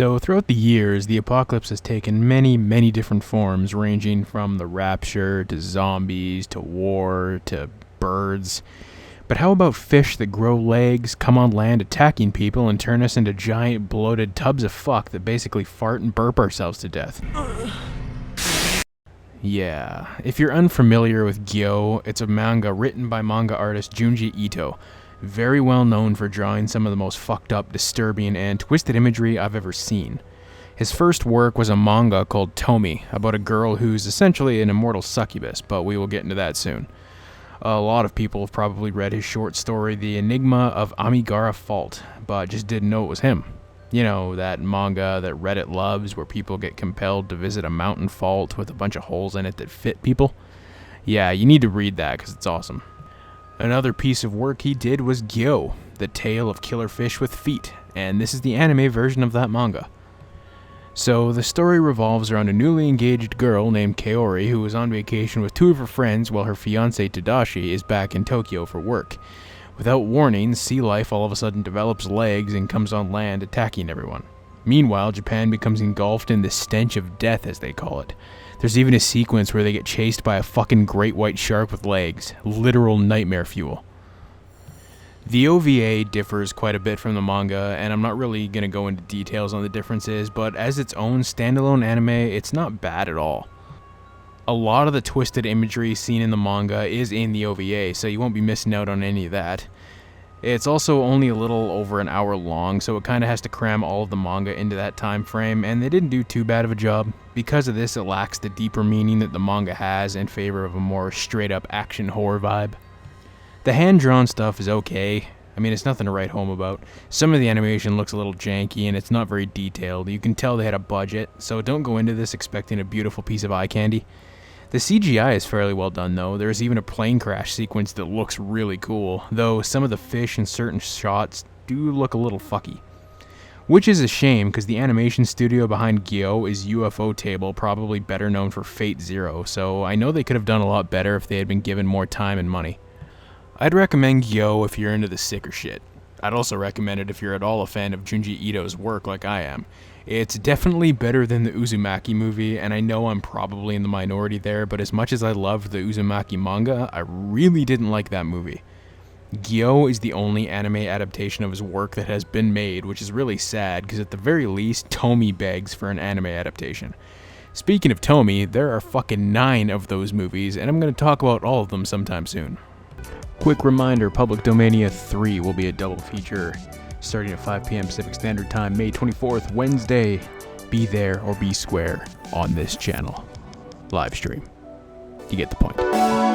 So throughout the years, the apocalypse has taken many, many different forms, ranging from the rapture, to zombies, to war, to birds. But how about fish that grow legs, come on land attacking people, and turn us into giant bloated tubs of fuck that basically fart and burp ourselves to death? Yeah, if you're unfamiliar with Gyo, it's a manga written by manga artist Junji Ito, very well known for drawing some of the most fucked up, disturbing, and twisted imagery I've ever seen. His first work was a manga called Tomi, about a girl who's essentially an immortal succubus, but we will get into that soon. A lot of people have probably read his short story The Enigma of Amigara Fault, but just didn't know it was him. You know, that manga that Reddit loves where people get compelled to visit a mountain fault with a bunch of holes in it that fit people? Yeah, you need to read that because it's awesome. Another piece of work he did was Gyo, the tale of killer fish with feet, and this is the anime version of that manga. So the story revolves around a newly engaged girl named Kaori who is on vacation with two of her friends while her fiancé Tadashi is back in Tokyo for work. Without warning, sea life all of a sudden develops legs and comes on land attacking everyone. Meanwhile, Japan becomes engulfed in the stench of death, as they call it. There's even a sequence where they get chased by a fucking great white shark with legs. Literal nightmare fuel. The OVA differs quite a bit from the manga, and I'm not really going to go into details on the differences, but as its own standalone anime, it's not bad at all. A lot of the twisted imagery seen in the manga is in the OVA, so you won't be missing out on any of that. It's also only a little over an hour long, so it kind of has to cram all of the manga into that time frame, and they didn't do too bad of a job. Because of this, it lacks the deeper meaning that the manga has in favor of a more straight-up action horror vibe. The hand-drawn stuff is okay. I mean, it's nothing to write home about. Some of the animation looks a little janky, and it's not very detailed. You can tell they had a budget, so don't go into this expecting a beautiful piece of eye candy. The CGI is fairly well done though. There's even a plane crash sequence that looks really cool, though some of the fish in certain shots do look a little fucky. Which is a shame, because the animation studio behind Gyo is UFO Table, probably better known for Fate Zero, so I know they could have done a lot better if they had been given more time and money. I'd recommend Gyo if you're into the sicker shit. I'd also recommend it if you're at all a fan of Junji Ito's work like I am. It's definitely better than the Uzumaki movie, and I know I'm probably in the minority there, but as much as I loved the Uzumaki manga, I really didn't like that movie. Gyo is the only anime adaptation of his work that has been made, which is really sad, because at the very least, Tomi begs for an anime adaptation. Speaking of Tomi, there are fucking 9 of those movies, and I'm going to talk about all of them sometime soon. Quick reminder, Public Domania 3 will be a double feature starting at 5 p.m. Pacific Standard Time, May 24th, Wednesday. Be there or be square on this channel. Live stream. You get the point.